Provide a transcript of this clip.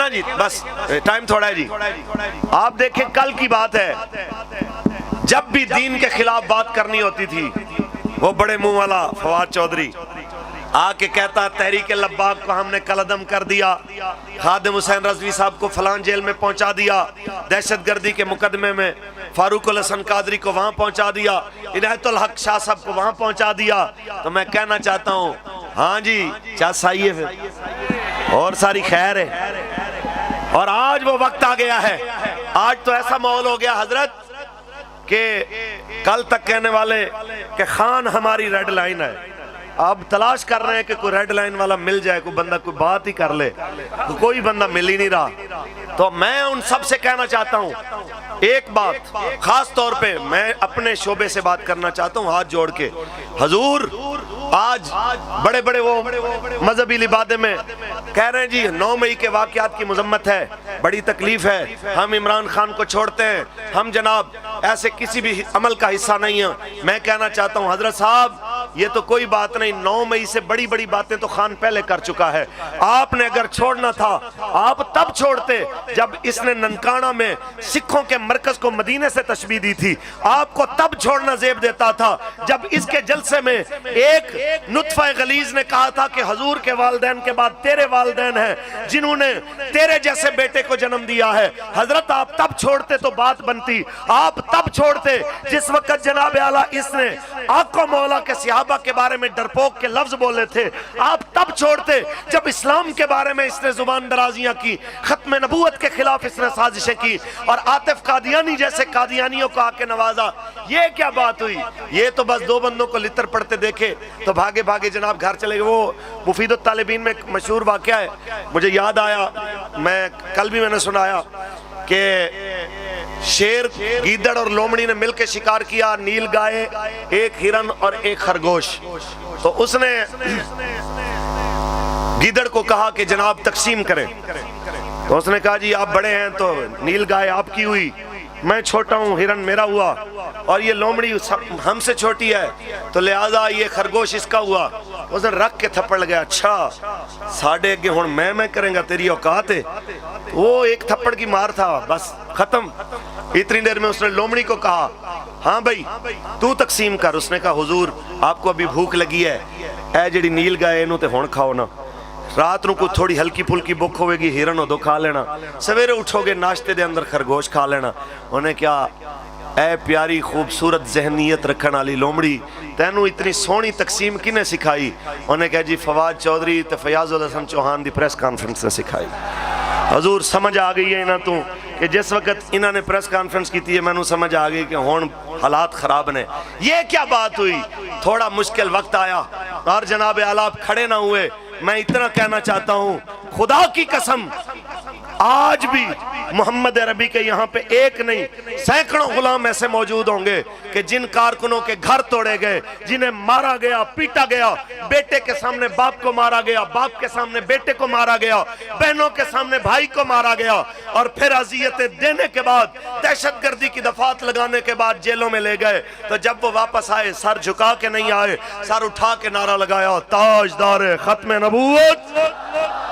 ना जी, बस टाइम थोड़ा है जी। आप देखें कल की बात है, जब भी दीन के खिलाफ बात करनी होती थी, वो बड़े मुंह वाला फवाद चौधरी आके कहता तहरीक लब्बाक को हमने कलअदम कर दिया, खादिम हुसैन रज़वी साहब को फलान जेल में पहुंचा दिया, दहशतगर्दी के मुकदमे में फारूकुल हसन कादरी को वहां पहुंचा दिया, इनायतुल हक शाह साहब को वहां पहुंचा दिया। तो मैं कहना चाहता हूं, हाँ जी चास आइए फिर, और सारी खैर है। और आज वो वक्त आ गया है, आज तो ऐसा माहौल हो गया हजरत कि कल तक कहने वाले कि खान हमारी रेड लाइन है, अब तलाश कर रहे हैं कि कोई रेड लाइन वाला मिल जाए, कोई बंदा कोई बात ही कर ले, तो कोई बंदा मिल ही नहीं रहा। तो मैं उन सब से कहना चाहता हूं एक बात, खास तौर पे मैं अपने शोबे से बात करना चाहता हूं हाथ जोड़ के। हजूर आज बड़े बड़े वो मजहबी लिबादे में कह रहे हैं जी 9 मई के वाकयात की मजम्मत है, बड़ी तकलीफ है, हम इमरान खान को छोड़ते हैं, हम जनाब ऐसे किसी भी अमल का हिस्सा नहीं है। मैं कहना चाहता हूं हजरत साहब ये तो कोई बात नहीं, 9 मई से बड़ी बड़ी बातें तो खान पहले कर चुका है। आपने अगर छोड़ना था आप तब छोड़ते जब इसने ननकाना में सिखों के मरकज को मदीने से तशबीह दी थी, आपको तब छोड़ना जेब देता था जब इसके जलसे में एक नुत्फा गलीज ने कहा था कि हजूर के वालिदैन के बाद तेरे वालिदैन हैं जिन्होंने तेरे जैसे बेटे को जन्म दिया है। हजरत आप तब छोड़ते तो बात बनती, आप तब छोड़ते जिस वक्त जनाब आला इसने आका मौला के सहाबा के बारे में डरपोक के लफ्ज बोले थे, आप तब छोड़ते जब इस्लाम के बारे में इसने जुबान दराजियां की, खत्म नबूवत के खिलाफ इसने साजिशें की और आतिफ कादियानी जैसे कादियानियों को आके नवाजा। ये क्या बात हुई? ये तो बस 2 बंदों को लितर पड़ते देखे तो भागे भागे जनाब घर चले गए। वो मुफीदुत तालिबीन में मशहूर वाकया है, मुझे याद आया, मैं कल भी मैंने सुनाया कि शेर, गीदड़ और लोमड़ी ने मिलकर शिकार किया, नील गाय, एक हिरन और एक खरगोश। तो उसने गीदड़ को कहा कि जनाब तकसीम करें, तो उसने कहा जी आप बड़े हैं तो नील गाय आपकी हुई, मैं छोटा हूं, हिरन मेरा हुआ, और ये लोमड़ी हमसे छोटी है तो लिहाजा ये खरगोश इसका हुआ। उसने रख के थप्पड़ लगा, अच्छा साढ़े अगे हुण मैं करेंगा, तेरी औकात है। वो एक थप्पड़ की मार था, बस खत्म। इतनी देर में उसने लोमड़ी को कहा हाँ भाई तू तकसीम कर। उसने कहा हुजूर आपको अभी भूख लगी है, ऐ जड़ी नील गाय इनू ते हुण खाओ ना, रात को थोड़ी हल्की फुल्की भुख होगी, हिरन उदो खा लेना, सवेरे उठोगे नाश्ते दे अंदर खरगोश खा लेना। उन्हें क्या ऐ प्यारी खूबसूरत जहनीयत रखने वाली लोमड़ी, तैनू इतनी सोहनी तकसीम किने सिखाई? उन्हें कहा जी फवाद चौधरी ते फयाजुल हसन चौहान की प्रेस कॉन्फ्रेंस ने सिखाई। हजूर समझ आ गई है इन्हों तो कि जिस वक्त इन्होंने प्रेस कॉन्फ्रेंस की है मैनू समझ आ गई कि हुण हालात खराब ने। ये क्या बात हुई? थोड़ा मुश्किल वक्त आया और जनाब आला आप खड़े ना हुए। मैं इतना कहना चाहता हूं, खुदा की कसम आज भी मोहम्मद अरबी के यहाँ पे एक नहीं सैकड़ों गुलाम ऐसे मौजूद होंगे कि जिन कारकुनों के घर तोड़े गए, जिन्हें मारा गया, पीटा गया, बेटे के सामने बाप को मारा गया, बाप के सामने बेटे को मारा गया, बहनों के सामने भाई को मारा गया, और फिर अजियतें देने के बाद, दहशतगर्दी की दफात लगाने के बाद जेलों में ले गए। तो जब वो वापस आए सर झुका के नहीं आए, सर उठा के नारा लगाया ताजदार खत्म नबूवत